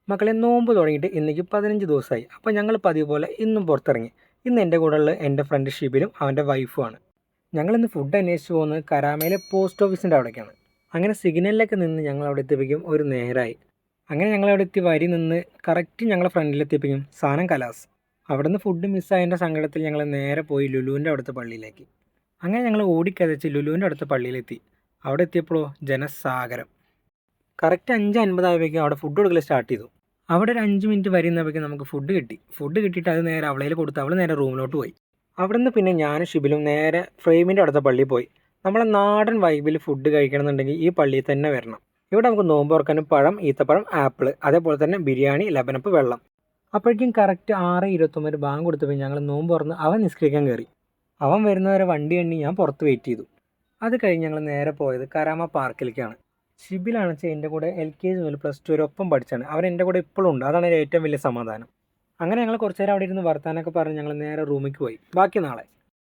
മക്കളെ നോമ്പ് തുടങ്ങിയിട്ട് ഇന്നേക്ക് 15 ദിവസമായി. അപ്പോൾ ഞങ്ങൾ പതിവ് പോലെ ഇന്നും പുറത്തിറങ്ങി. ഇന്ന് എൻ്റെ കൂടെയുള്ള എൻ്റെ ഫ്രണ്ട് ഷിബിലും അവൻ്റെ വൈഫുമാണ്. ഞങ്ങളിന്ന് ഫുഡ് അന്വേഷിച്ച് പോകുന്നത് കരാമയിലെ പോസ്റ്റ് ഓഫീസിൻ്റെ അവിടേക്കാണ്. അങ്ങനെ സിഗ്നലിലൊക്കെ നിന്ന് ഞങ്ങൾ അവിടെ എത്തിയപ്പോഴേക്കും ഒരു നേരമായി. അങ്ങനെ ഞങ്ങളവിടെ എത്തി വരി നിന്ന് കറക്റ്റ് ഞങ്ങളെ ഫ്രണ്ടിലെത്തിയപ്പോഴേക്കും സാധനം കലാസ്. അവിടെ നിന്ന് ഫുഡ് മിസ്സായതിൻ്റെ സങ്കടത്തിൽ ഞങ്ങൾ നേരെ പോയി ലുലുവിൻ്റെ അടുത്ത പള്ളിയിലേക്ക്. അങ്ങനെ ഞങ്ങൾ ഓടിക്കതച്ച് ലുലുവിൻ്റെ അടുത്ത പള്ളിയിലെത്തി. അവിടെ എത്തിയപ്പോഴോ ജനസാഗരം. കറക്റ്റ് 5:50 ആയപ്പോഴേക്കും അവിടെ ഫുഡ് കൊടുക്കൽ സ്റ്റാർട്ട് ചെയ്തു. അവിടെ ഒരു 5 മിനിറ്റ് വരുന്നപ്പോഴേക്കും നമുക്ക് ഫുഡ് കിട്ടി. ഫുഡ് കിട്ടിയിട്ട് അത് നേരെ അവളയിൽ കൊടുത്ത് അവൾ നേരെ റൂമിലോട്ട് പോയി. അവിടെ നിന്ന് പിന്നെ ഞാനും ഷിബിലും നേരെ ഫ്രെയിമിൻ്റെ അടുത്ത പള്ളിയിൽ പോയി. നമ്മളെ നാടൻ വൈബിൽ ഫുഡ് കഴിക്കണമെന്നുണ്ടെങ്കിൽ ഈ പള്ളിയിൽ തന്നെ വരണം. ഇവിടെ നമുക്ക് നോമ്പ് തുറക്കാനും പഴം, ഈത്തപ്പഴം, ആപ്പിൾ, അതേപോലെ തന്നെ ബിരിയാണി, ലബനപ്പ്, വെള്ളം. അപ്പോഴേക്കും കറക്റ്റ് 6:29 ബാങ്ക് കൊടുത്തപ്പോൾ ഞങ്ങൾ നോമ്പ് തുറന്ന് അവൻ നിസ്കരിക്കാൻ കയറി. അവൻ വരുന്നവരെ വണ്ടി എണ്ണി ഞാൻ പുറത്ത് വെയിറ്റ് ചെയ്തു. അത് കഴിഞ്ഞ് ഞങ്ങൾ നേരെ പോയത് കരാമ പാർക്കിലേക്കാണ്. ഷിബിലാണെന്ന് വെച്ചാൽ എൻ്റെ കൂടെ LKG മുതൽ +2 വരെ ഒപ്പം പഠിച്ചാണ്. അവൻ എൻ്റെ കൂടെ ഇപ്പോഴും ഉണ്ട്. അതാണ് ഏറ്റവും വലിയ സമാധാനം. അങ്ങനെ ഞങ്ങൾ കുറച്ച് നേരം അവിടെ ഇരുന്ന് വർത്താനൊക്കെ പറഞ്ഞ് ഞങ്ങൾ നേരെ റൂമിലേക്ക് പോയി. ബാക്കി നാളെ.